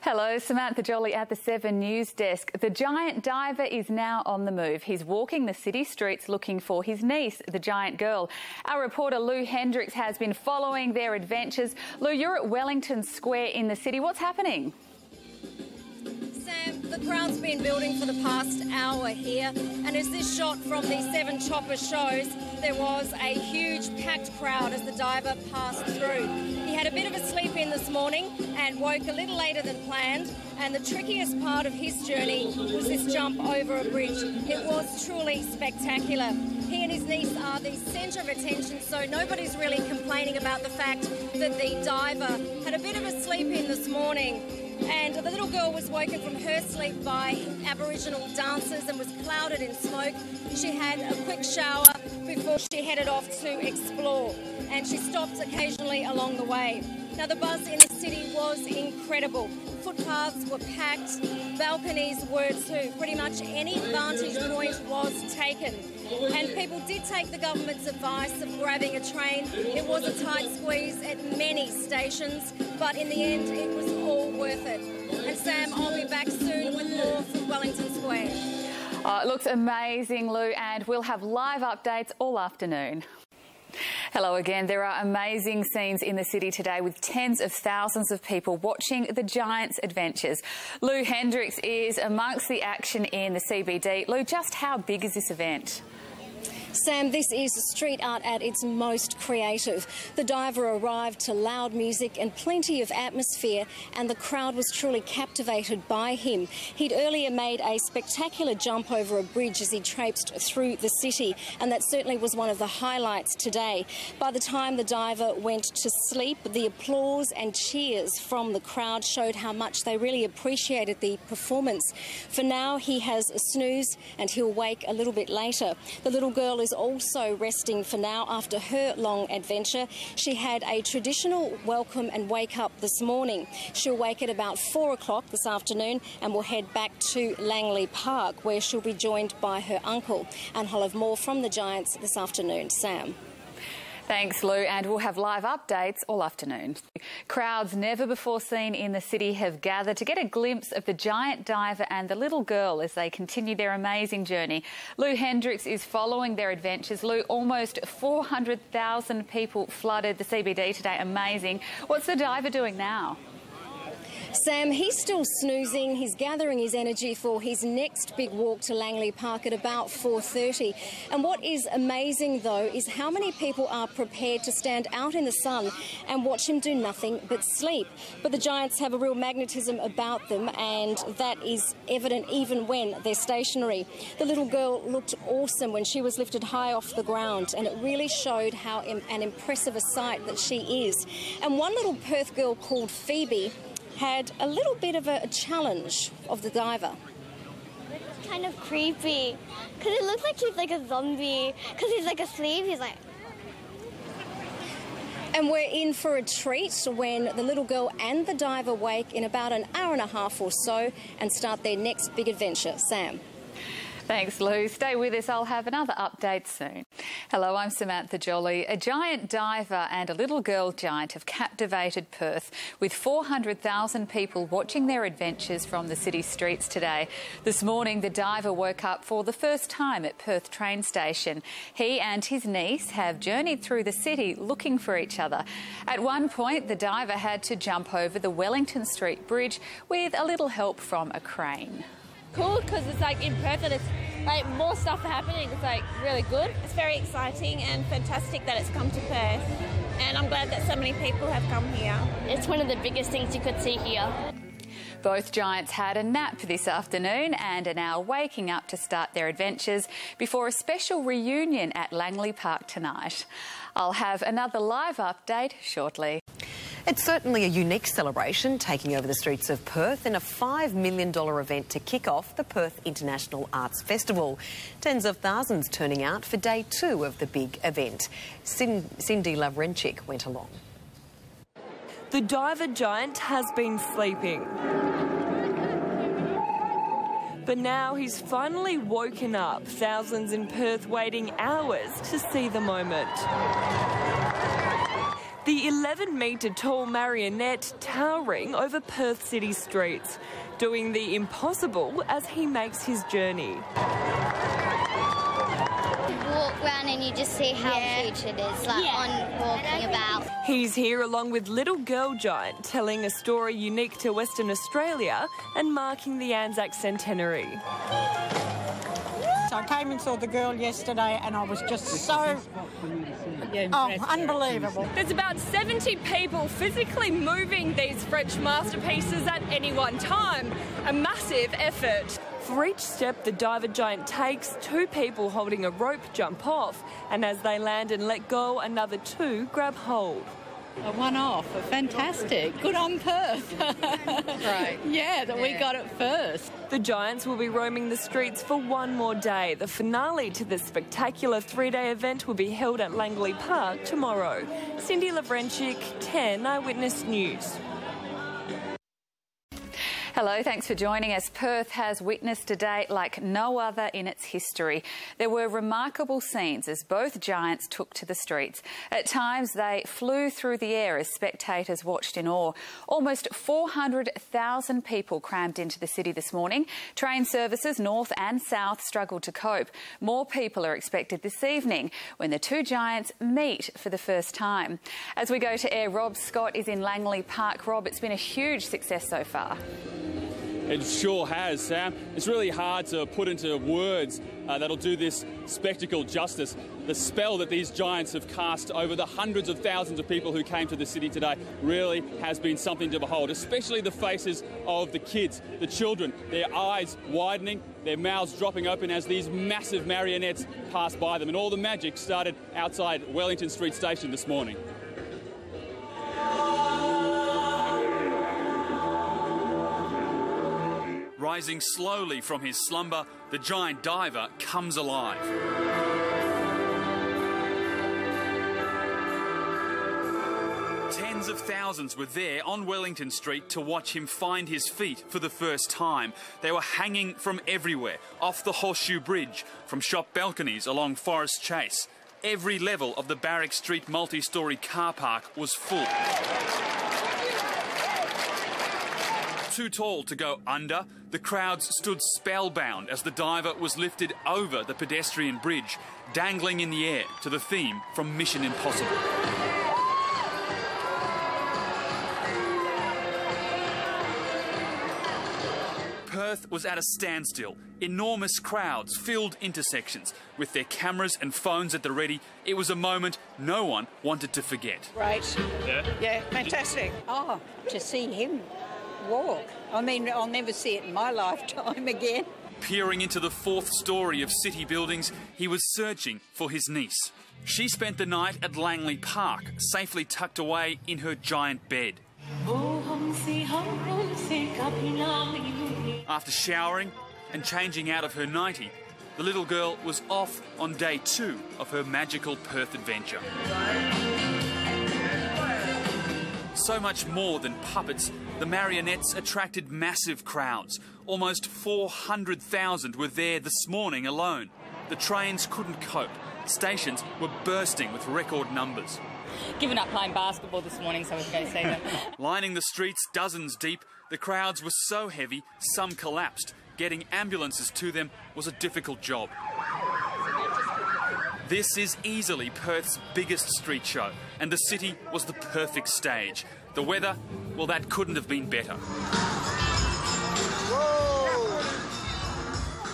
Hello, Samantha Jolly at the 7 News Desk. The giant diver is now on the move. He's walking the city streets looking for his niece, the giant girl. Our reporter Lou Hendricks has been following their adventures. Lou, you're at Wellington Square in the city. What's happening? Sam, the crowd's been building for the past hour here, and as this shot from the 7 Chopper shows, there was a huge packed crowd as the diver passed through. He had a bit of a sleep in this morning and woke a little later than planned, and the trickiest part of his journey was this jump over a bridge. It was truly spectacular. He and his niece are the centre of attention, so nobody's really complaining about the fact that the diver had a bit of a sleep in this morning. And the little girl was woken from her sleep by Aboriginal dancers and was clouded in smoke. She had a quick shower before she headed off to explore, and she stopped occasionally along the way. Now, the buzz in the city was incredible. Footpaths were packed, balconies were too. Pretty much any vantage point was taken. And people did take the government's advice of grabbing a train. It was a tight squeeze at many stations, but in the end, it was all worth it. And Sam, I'll be back soon with more from Wellington Square. Oh, it looks amazing, Lou, and we'll have live updates all afternoon. Hello again. There are amazing scenes in the city today with tens of thousands of people watching the Giants' adventures. Lou Hendricks is amongst the action in the CBD. Lou, just how big is this event? Sam, this is street art at its most creative. The diver arrived to loud music and plenty of atmosphere, and the crowd was truly captivated by him. He'd earlier made a spectacular jump over a bridge as he traipsed through the city, and that certainly was one of the highlights today. By the time the diver went to sleep, the applause and cheers from the crowd showed how much they really appreciated the performance. For now, he has a snooze and he'll wake a little bit later. The little girl is also resting for now after her long adventure. She had a traditional welcome and wake up this morning. She'll wake at about 4 o'clock this afternoon and will head back to Langley Park, where she'll be joined by her uncle. And I'll have more from the Giants this afternoon. Sam. Thanks, Lou, and we'll have live updates all afternoon. Crowds never before seen in the city have gathered to get a glimpse of the giant diver and the little girl as they continue their amazing journey. Lou Hendricks is following their adventures. Lou, almost 400,000 people flooded the CBD today. Amazing. What's the diver doing now? Sam, he's still snoozing. He's gathering his energy for his next big walk to Langley Park at about 4:30. And what is amazing, though, is how many people are prepared to stand out in the sun and watch him do nothing but sleep. But the Giants have a real magnetism about them, and that is evident even when they're stationary. The little girl looked awesome when she was lifted high off the ground, and it really showed how an impressive a sight that she is. And one little Perth girl called Phoebe had a little bit of a challenge of the diver. It was kind of creepy because it looked like he's like a zombie because he's like asleep. He's like... And we're in for a treat when the little girl and the diver wake in about an hour and a half or so and start their next big adventure. Sam. Thanks, Lou. Stay with us. I'll have another update soon. Hello, I'm Samantha Jolly. A giant diver and a little girl giant have captivated Perth, with 400,000 people watching their adventures from the city streets today. This morning, the diver woke up for the first time at Perth train station. He and his niece have journeyed through the city looking for each other. At one point, the diver had to jump over the Wellington Street Bridge with a little help from a crane. Cool because it's like in Perth and it's like more stuff happening. It's like really good. It's very exciting and fantastic that it's come to Perth, and I'm glad that so many people have come here. It's one of the biggest things you could see here. Both Giants had a nap this afternoon and are now waking up to start their adventures before a special reunion at Langley Park tonight. I'll have another live update shortly. It's certainly a unique celebration taking over the streets of Perth in a $5 million event to kick off the Perth International Arts Festival. Tens of thousands turning out for day 2 of the big event. Cindy Lavrenchik went along. The diver giant has been sleeping, but now he's finally woken up. Thousands in Perth waiting hours to see the moment. The 11-metre-tall marionette towering over Perth city streets, doing the impossible as he makes his journey. Walk around and you just see how huge it is, on walking about. He's here along with Little Girl Giant, telling a story unique to Western Australia and marking the Anzac centenary. I came and saw the girl yesterday and I was just so, unbelievable. There's about 70 people physically moving these French masterpieces at any one time. A massive effort. For each step the diver giant takes, 2 people holding a rope jump off, and as they land and let go, another 2 grab hold. A one-off, fantastic. Good on Perth. Right. Yeah, that we got it first. The Giants will be roaming the streets for one more day. The finale to this spectacular 3-day event will be held at Langley Park tomorrow. Cindy Lavrenchik, 10 Eyewitness News. Hello, thanks for joining us. Perth has witnessed a day like no other in its history. There were remarkable scenes as both giants took to the streets. At times, they flew through the air as spectators watched in awe. Almost 400,000 people crammed into the city this morning. Train services north and south struggled to cope. More people are expected this evening when the 2 giants meet for the first time. As we go to air, Rob Scott is in Langley Park. Rob, it's been a huge success so far. It sure has, Sam. It's really hard to put into words that'll do this spectacle justice. The spell that these giants have cast over the hundreds of thousands of people who came to the city today really has been something to behold, especially the faces of the kids, the children, their eyes widening, their mouths dropping open as these massive marionettes pass by them. And all the magic started outside Wellington Street Station this morning. Rising slowly from his slumber, the giant diver comes alive. Tens of thousands were there on Wellington Street to watch him find his feet for the first time. They were hanging from everywhere, off the Horseshoe Bridge, from shop balconies along Forest Chase. Every level of the Barrack Street multi-storey car park was full. Too tall to go under, the crowds stood spellbound as the diver was lifted over the pedestrian bridge, dangling in the air to the theme from Mission Impossible. Perth was at a standstill. Enormous crowds filled intersections. With their cameras and phones at the ready, it was a moment no one wanted to forget. Great. Yeah, fantastic. Oh, to see him walk. I mean, I'll never see it in my lifetime again. Peering into the 4th story of city buildings, he was searching for his niece. She spent the night at Langley Park, safely tucked away in her giant bed. After showering and changing out of her nightie, the little girl was off on day 2 of her magical Perth adventure. So much more than puppets, the marionettes attracted massive crowds. Almost 400,000 were there this morning alone. The trains couldn't cope. Stations were bursting with record numbers. Given up playing basketball this morning, so I was going to see them. Lining the streets dozens deep, the crowds were so heavy, some collapsed. Getting ambulances to them was a difficult job. This is easily Perth's biggest street show, and the city was the perfect stage. The weather, well, that couldn't have been better. Whoa.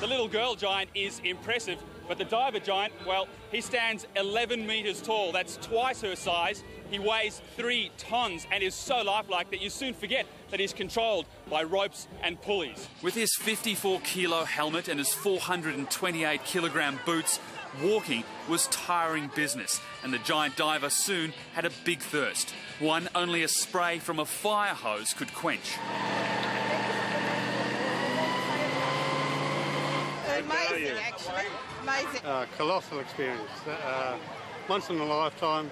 The little girl giant is impressive, but the diver giant, well, he stands 11 metres tall. That's twice her size. He weighs 3 tonnes and is so lifelike that you soon forget that he's controlled by ropes and pulleys. With his 54-kilo helmet and his 428-kilogram boots, walking was tiring business, and the giant diver soon had a big thirst, one only a spray from a fire hose could quench. Amazing, actually. Amazing. Colossal experience. Once in a lifetime.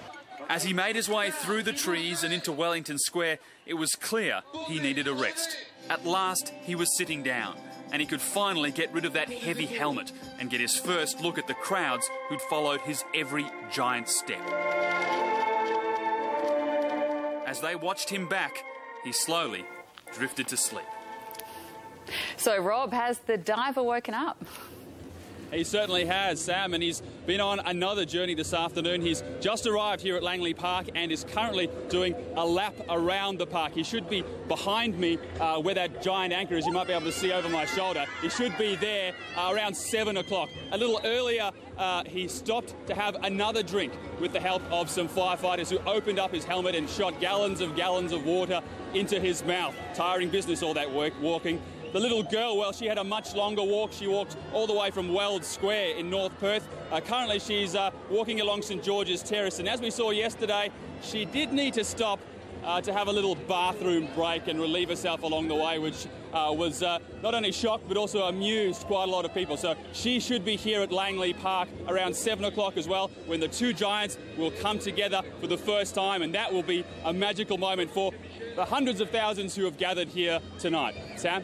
As he made his way through the trees and into Wellington Square, it was clear he needed a rest. At last, he was sitting down, and he could finally get rid of that heavy helmet and get his first look at the crowds who'd followed his every giant step. as they watched him back, he slowly drifted to sleep. So, Rob, has the diver woken up? He certainly has, Sam, and he's been on another journey this afternoon. He's just arrived here at Langley Park and is currently doing a lap around the park. He should be behind me where that giant anchor is. You might be able to see over my shoulder. He should be there around 7 o'clock. A little earlier, he stopped to have another drink with the help of some firefighters who opened up his helmet and shot gallons of water into his mouth. Tiring business, all that work, walking. The little girl, well, she had a much longer walk. She walked all the way from Weld Square in North Perth. Currently, she's walking along St George's Terrace. And as we saw yesterday, she did need to stop to have a little bathroom break and relieve herself along the way, which was not only shocked but also amused quite a lot of people. So she should be here at Langley Park around 7 o'clock as well, when the two giants will come together for the first time, and that will be a magical moment for the hundreds of thousands who have gathered here tonight. Sam?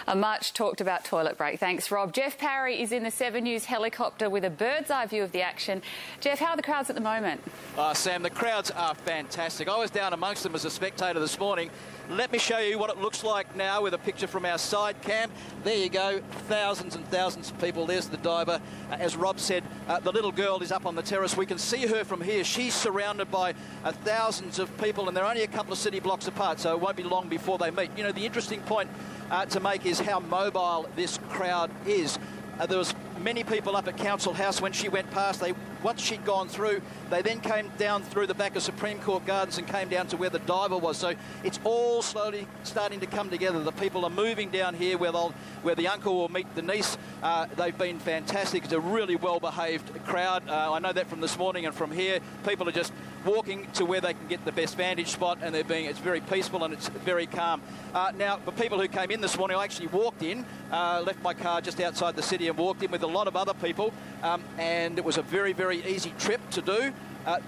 A much talked about toilet break. Thanks, Rob. Jeff Parry is in the 7 News helicopter with a bird's eye view of the action. Jeff, how are the crowds at the moment? Sam, the crowds are fantastic. I was down amongst them as a spectator this morning. Let me show you what it looks like now with a picture from our side cam. There you go, thousands and thousands of people. There's the diver. As Rob said, the little girl is up on the terrace. We can see her from here. She's surrounded by thousands of people, and they're only a couple of city blocks apart, so it won't be long before they meet. You know, the interesting point to make is how mobile this crowd is. There was many people up at Council House when she went past. Once she'd gone through, they then came down through the back of Supreme Court Gardens and came down to where the diver was. So it's all slowly starting to come together. The people are moving down here where the uncle will meet the niece. They've been fantastic. It's a really well-behaved crowd. I know that from this morning and from here. People are just walking to where they can get the best vantage spot, and it's very peaceful and it's very calm. Now, for people who came in this morning, I actually walked in, left my car just outside the city and walked in with a lot of other people, and it was a very, very easy trip to do.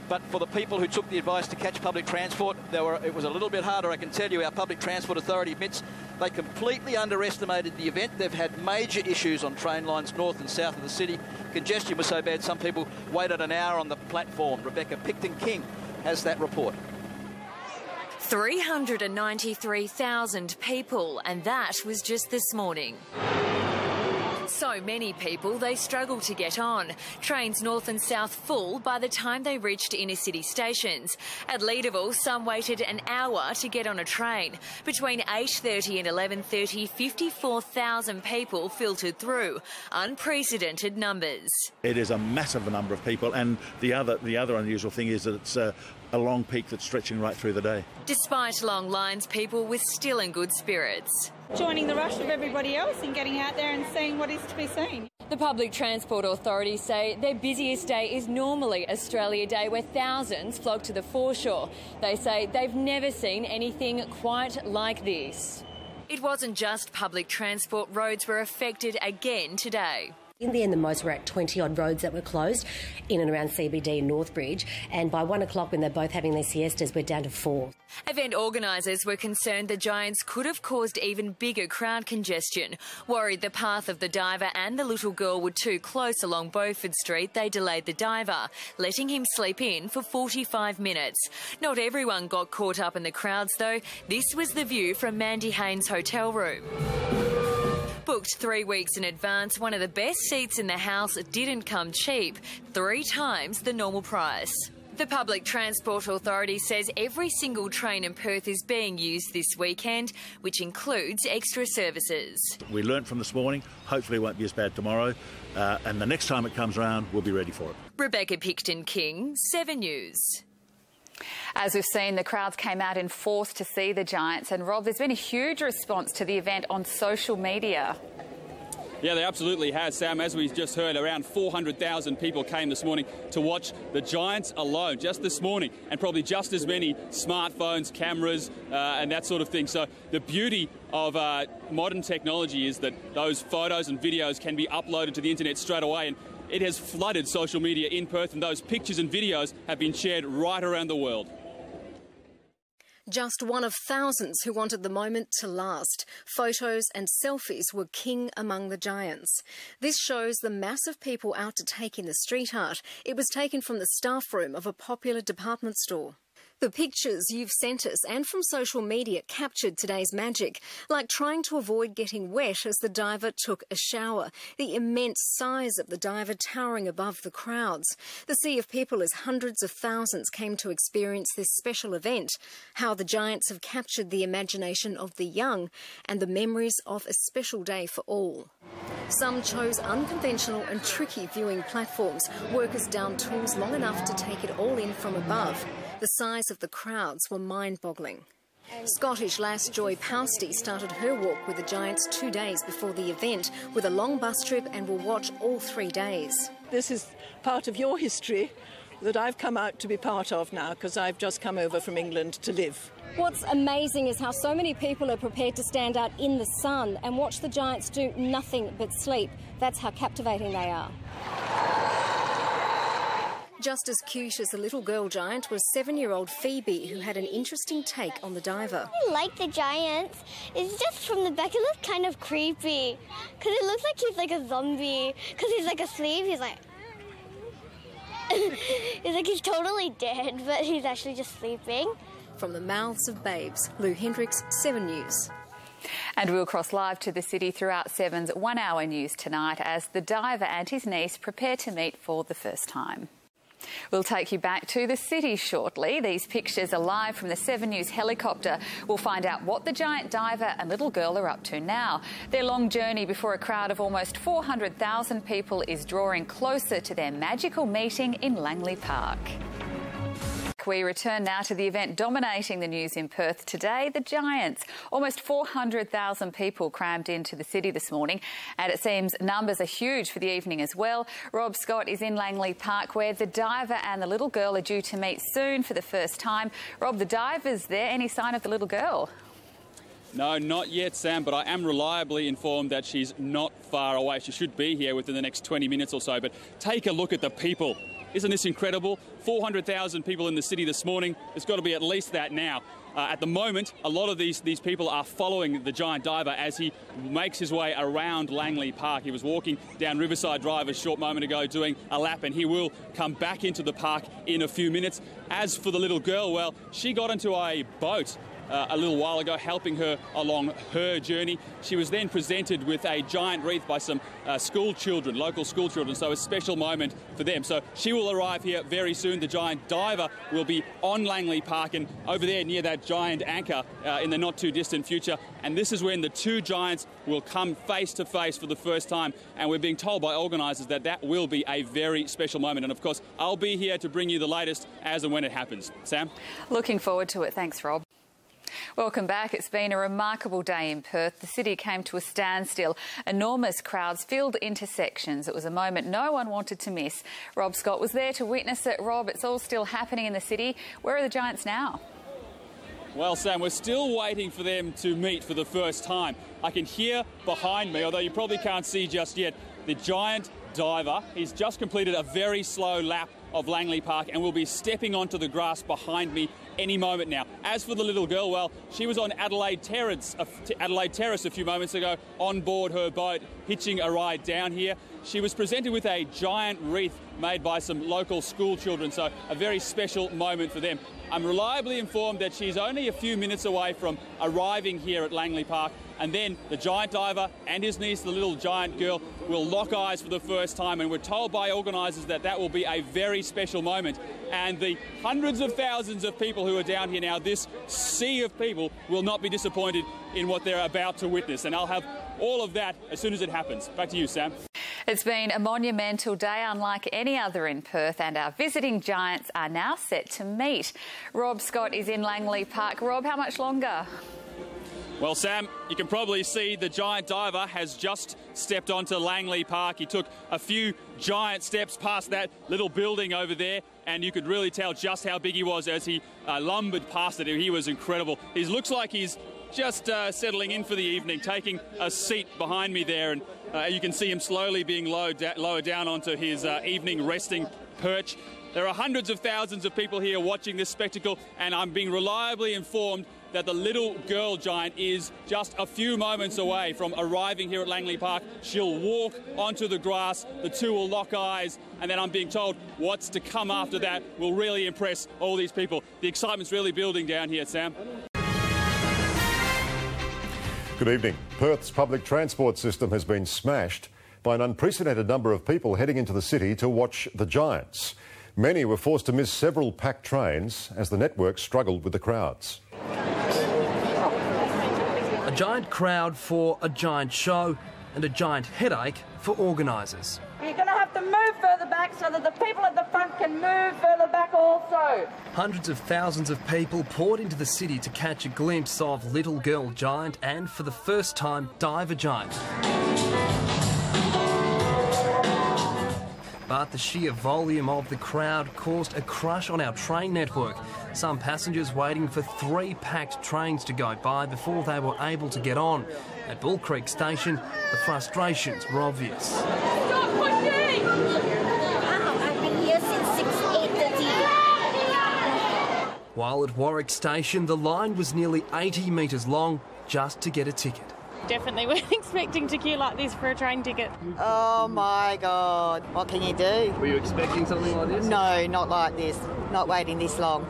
But for the people who took the advice to catch public transport, it was a little bit harder, I can tell you. Our Public Transport Authority admits they completely underestimated the event. They've had major issues on train lines north and south of the city. Congestion was so bad, some people waited an hour on the platform. Rebecca Picton-King has that report. 393,000 people, and that was just this morning. So many people, they struggled to get on. Trains north and south full by the time they reached inner city stations. At Leederville, some waited an hour to get on a train. Between 8:30 and 11:30, 54,000 people filtered through. Unprecedented numbers. It is a massive number of people, and the other unusual thing is that it's a long peak that's stretching right through the day. Despite long lines, people were still in good spirits. Joining the rush of everybody else and getting out there and seeing what is to be seen. The Public Transport Authority say their busiest day is normally Australia Day, where thousands flock to the foreshore. They say they've never seen anything quite like this. It wasn't just public transport. Roads were affected again today. In the end, the most were at 20-odd roads that were closed in and around CBD and Northbridge, and by 1 o'clock, when they're both having their siestas, we're down to 4. Event organisers were concerned the giants could have caused even bigger crowd congestion. Worried the path of the diver and the little girl were too close along Beaufort Street, they delayed the diver, letting him sleep in for 45 minutes. Not everyone got caught up in the crowds, though. This was the view from Mandy Haynes' hotel room. Booked 3 weeks in advance, one of the best seats in the house didn't come cheap, 3 times the normal price. The Public Transport Authority says every single train in Perth is being used this weekend, which includes extra services. We learnt from this morning, hopefully it won't be as bad tomorrow, and the next time it comes around, we'll be ready for it. Rebecca Picton-King, 7 News. As we've seen, the crowds came out in force to see the giants. And Rob, there's been a huge response to the event on social media. Yeah, they absolutely has, Sam. As we just heard, around 400,000 people came this morning to watch the giants alone, just this morning, and probably just as many smartphones, cameras, and that sort of thing. So the beauty of modern technology is that those photos and videos can be uploaded to the internet straight away, and it has flooded social media in Perth, and those pictures and videos have been shared right around the world. Just one of thousands who wanted the moment to last. Photos and selfies were king among the giants. This shows the mass of people out to take in the street art. It was taken from the staff room of a popular department store. The pictures you've sent us and from social media captured today's magic, like trying to avoid getting wet as the diver took a shower, the immense size of the diver towering above the crowds, the sea of people as hundreds of thousands came to experience this special event, how the giants have captured the imagination of the young and the memories of a special day for all. Some chose unconventional and tricky viewing platforms. Workers downed tools long enough to take it all in from above. The size of the crowds were mind-boggling. Scottish lass Joy Pousty started her walk with the giants 2 days before the event with a long bus trip and will watch all 3 days. This is part of your history that I've come out to be part of now because I've just come over from England to live. What's amazing is how so many people are prepared to stand out in the sun and watch the giants do nothing but sleep. That's how captivating they are. Just as cute as the little girl giant was 7-year-old Phoebe, who had an interesting take on the diver. I like the giants. It's just from the back, it looks kind of creepy. Because it looks like he's like a zombie. Because he's like asleep, he's like... it's like he's totally dead, but he's actually just sleeping. From the mouths of babes, Lou Hendricks, 7 News. And we'll cross live to the city throughout 7's 1 hour news tonight as the diver and his niece prepare to meet for the first time. We'll take you back to the city shortly. These pictures are live from the 7 News helicopter. We'll find out what the giant diver and little girl are up to now. Their long journey before a crowd of almost 400,000 people is drawing closer to their magical meeting in Langley Park. We return now to the event dominating the news in Perth today, the Giants. Almost 400,000 people crammed into the city this morning, and it seems numbers are huge for the evening as well. Rob Scott is in Langley Park, where the diver and the little girl are due to meet soon for the first time. Rob, the diver's there. Any sign of the little girl? No, not yet, Sam, but I am reliably informed that she's not far away. She should be here within the next 20 minutes or so, but take a look at the people. Isn't this incredible? 400,000 people in the city this morning. There's got to be at least that now. At the moment, a lot of these people are following the giant diver as he makes his way around Langley Park. He was walking down Riverside Drive a short moment ago doing a lap, and he will come back into the park in a few minutes. As for the little girl, well, she got into a boat a little while ago, helping her along her journey. She was then presented with a giant wreath by some school children, local school children, so a special moment for them. So she will arrive here very soon. The giant diver will be on Langley Park and over there near that giant anchor in the not too distant future. And this is when the two giants will come face to face for the first time. And we're being told by organisers that that will be a very special moment. And of course, I'll be here to bring you the latest as and when it happens. Sam? Looking forward to it. Thanks, Rob. Welcome back. It's been a remarkable day in Perth. The city came to a standstill. Enormous crowds filled intersections. It was a moment no one wanted to miss. Rob Scott was there to witness it. Rob, it's all still happening in the city. Where are the Giants now? Well, Sam, we're still waiting for them to meet for the first time. I can hear behind me, although you probably can't see just yet, the giant diver. He's just completed a very slow lap of Langley Park and will be stepping onto the grass behind me any moment now. As for the little girl, well, she was on Adelaide Terrace a few moments ago on board her boat, hitching a ride down here. She was presented with a giant wreath made by some local school children, so a very special moment for them. I'm reliably informed that she's only a few minutes away from arriving here at Langley Park, and then the giant diver and his niece, the little giant girl, will lock eyes for the first time, and we're told by organisers that that will be a very special moment. And the hundreds of thousands of people who are down here now, this sea of people, will not be disappointed in what they're about to witness. And I'll have all of that as soon as it happens. Back to you, Sam. It's been a monumental day unlike any other in Perth, and our visiting giants are now set to meet. Rob Scott is in Langley Park. Rob, how much longer? Well, Sam, you can probably see the giant diver has just stepped onto Langley Park. He took a few giant steps past that little building over there, and you could really tell just how big he was as he lumbered past it. He was incredible. He looks like he's just settling in for the evening, taking a seat behind me there, and you can see him slowly being lowered down onto his evening resting perch. There are hundreds of thousands of people here watching this spectacle, and I'm being reliably informed that the little girl giant is just a few moments away from arriving here at Langley Park. She'll walk onto the grass, the two will lock eyes, and then I'm being told what's to come after that will really impress all these people. The excitement's really building down here, Sam. Good evening. Perth's public transport system has been smashed by an unprecedented number of people heading into the city to watch the Giants. Many were forced to miss several packed trains as the network struggled with the crowds. A giant crowd for a giant show and a giant headache for organisers. You're going to have to move further back so that the people at the front can move further back also. Hundreds of thousands of people poured into the city to catch a glimpse of Little Girl Giant and, for the first time, Diver Giant. But the sheer volume of the crowd caused a crush on our train network. Some passengers waiting for 3 packed trains to go by before they were able to get on. At Bull Creek Station, the frustrations were obvious. Stop pushing! I've been here since 8:30. While at Warwick Station, the line was nearly 80 metres long just to get a ticket. Definitely weren't expecting to queue like this for a train ticket. Oh my God, what can you do? Were you expecting something like this? No, not like this, not waiting this long.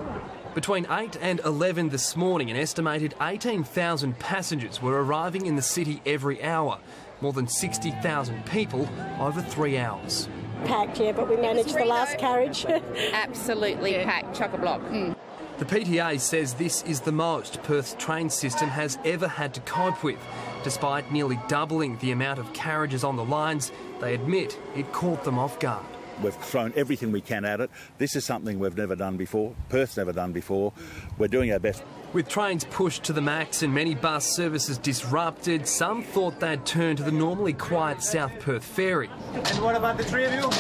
Between 8 and 11 this morning, an estimated 18,000 passengers were arriving in the city every hour. More than 60,000 people over 3 hours. Packed, yeah, but we managed the last carriage. Absolutely packed, chock-a-block. The PTA says this is the most Perth's train system has ever had to cope with. Despite nearly doubling the amount of carriages on the lines, they admit it caught them off guard. We've thrown everything we can at it. This is something we've never done before. Perth's never done before. We're doing our best. With trains pushed to the max and many bus services disrupted, some thought they'd turn to the normally quiet South Perth ferry. And what about the 3 of you?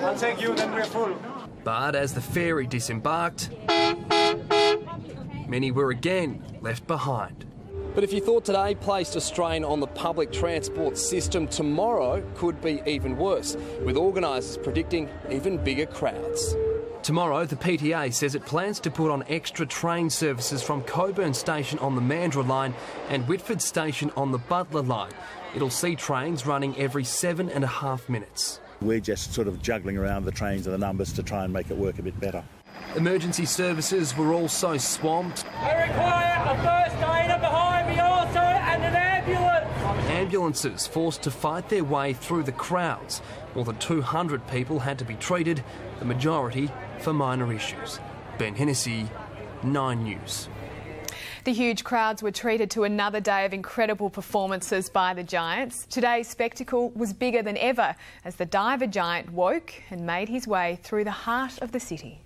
I'll take you, then we're full. But as the ferry disembarked, many were again left behind. But if you thought today placed a strain on the public transport system, tomorrow could be even worse, with organisers predicting even bigger crowds. Tomorrow, the PTA says it plans to put on extra train services from Coburn Station on the Mandurah line and Whitford Station on the Butler line. It'll see trains running every 7.5 minutes. We're just sort of juggling around the trains and the numbers to try and make it work a bit better. Emergency services were also swamped. I require a first aider behind me also and an ambulance. Ambulances forced to fight their way through the crowds. More than 200 people had to be treated, the majority for minor issues. Ben Hennessy, 9 News. The huge crowds were treated to another day of incredible performances by the Giants. Today's spectacle was bigger than ever as the Diver Giant woke and made his way through the heart of the city.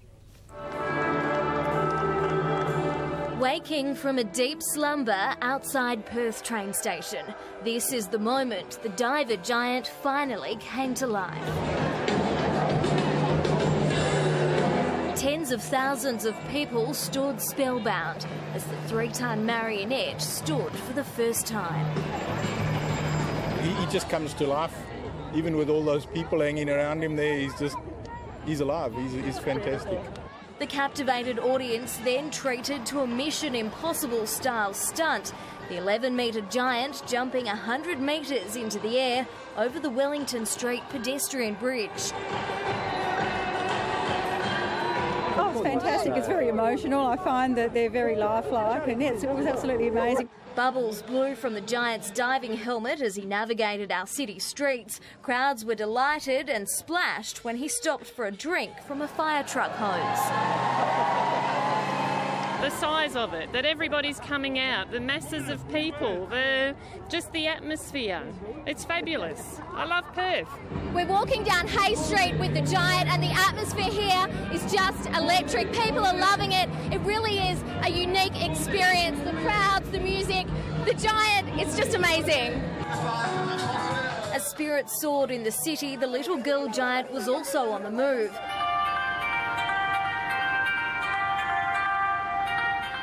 Waking from a deep slumber outside Perth train station, this is the moment the Diver Giant finally came to life. Tens of thousands of people stood spellbound as the 3-ton marionette stood for the first time. He just comes to life, even with all those people hanging around him there. He's alive. He's fantastic. The captivated audience then treated to a Mission Impossible style stunt. The 11-metre giant jumping 100 metres into the air over the Wellington Street pedestrian bridge. Oh, it's fantastic. It's very emotional. I find that they're very lifelike, and it was absolutely amazing. Bubbles blew from the Giant's diving helmet as he navigated our city streets. Crowds were delighted and splashed when he stopped for a drink from a fire truck hose. The size of it, that everybody's coming out, the masses of people, just the atmosphere. It's fabulous. I love Perth. We're walking down Hay Street with the Giant and the atmosphere here is just electric. People are loving it. It really is a unique experience. The crowds, the music, the Giant, it's just amazing. As spirits soared in the city, the Little Girl Giant was also on the move.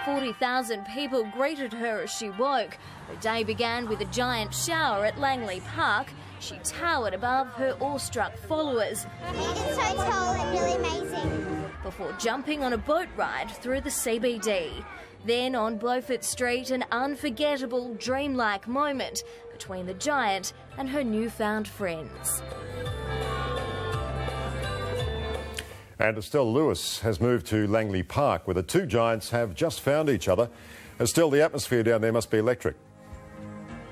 40,000 people greeted her as she woke. Her day began with a giant shower at Langley Park. She towered above her awestruck followers. It's so tall and really amazing. Before jumping on a boat ride through the CBD. Then on Beaufort Street, an unforgettable, dreamlike moment between the giant and her newfound friends. And Estelle Lewis has moved to Langley Park, where the two giants have just found each other. Estelle, the atmosphere down there must be electric.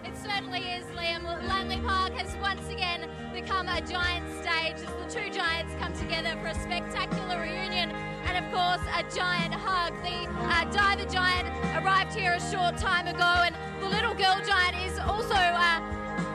It certainly is, Liam. Langley Park has once again become a giant stage as the two giants come together for a spectacular reunion and, of course, a giant hug. The diver giant arrived here a short time ago, and the little girl giant is also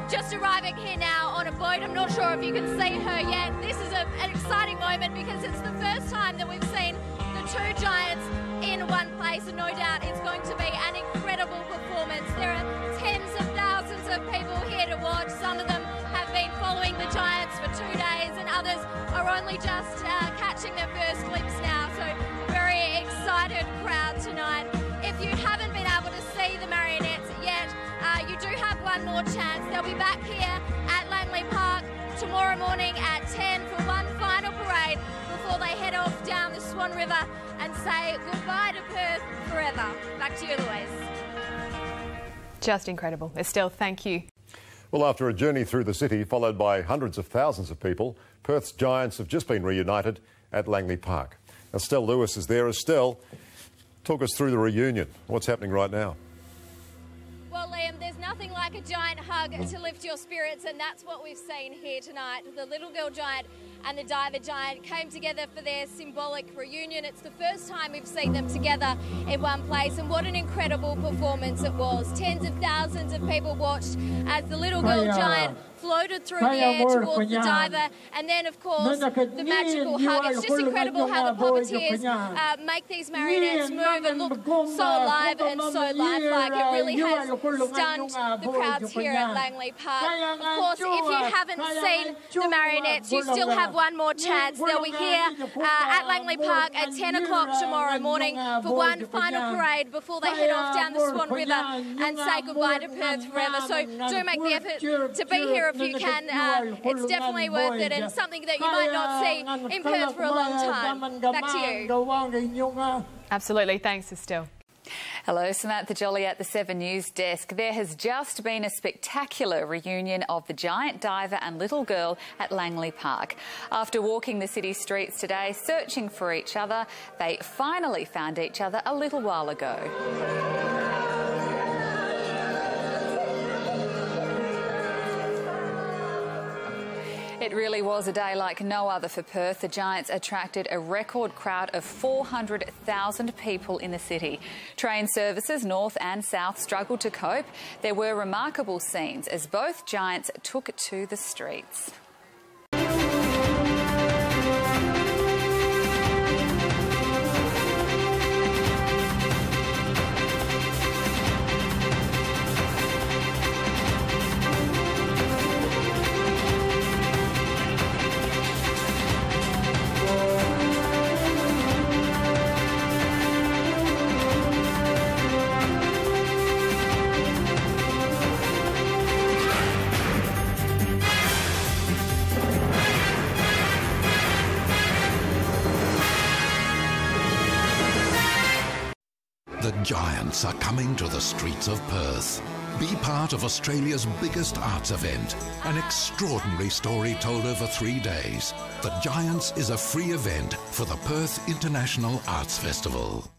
just arriving here now on a boat. I'm not sure if you can see her yet. This is an exciting moment because it's the first time that we've seen the two giants in one place, and no doubt it's going to be an incredible performance. There are tens of thousands of people here to watch. Some of them have been following the giants for 2 days, and others are only just catching their first glimpse now. So very excited crowd tonight. If you haven't been able to see the marionettes yet, you do have one more chance. They'll be back here at Langley Park tomorrow morning at 10 for one final parade before they head off down the Swan River and say goodbye to Perth forever. Back to you, Louise. Just incredible. Estelle, thank you. Well, after a journey through the city followed by hundreds of thousands of people, Perth's giants have just been reunited at Langley Park. Estelle Lewis is there. Estelle, talk us through the reunion. What's happening right now? Well, Liam, there's nothing like a giant hug to lift your spirits, and that's what we've seen here tonight. The little girl giant and the diver giant came together for their symbolic reunion. It's the first time we've seen them together in one place, and what an incredible performance it was. Tens of thousands of people watched as the little girl giant floated through the air towards the diver, and then, of course, the magical hug. It's just incredible how the puppeteers make these marionettes move and look so alive and so lifelike. It really has stunned the crowds here at Langley Park. Of course, if you haven't seen the marionettes, you still have one more chance. They'll be here at Langley Park at 10 o'clock tomorrow morning for one final parade before they head off down the Swan River and say goodbye to Perth forever. So do make the effort to be here if you can. It's definitely worth it, and something that you might not see in Perth for a long time. Back to you. Absolutely. Thanks, Estelle. Hello, Samantha Jolly at the 7 News desk. There has just been a spectacular reunion of the giant diver and little girl at Langley Park. After walking the city streets today, searching for each other, they finally found each other a little while ago. It really was a day like no other for Perth. The Giants attracted a record crowd of 400,000 people in the city. Train services north and south struggled to cope. There were remarkable scenes as both Giants took to the streets. The Giants are coming to the streets of Perth. Be part of Australia's biggest arts event, an extraordinary story told over 3 days. The Giants is a free event for the Perth International Arts Festival.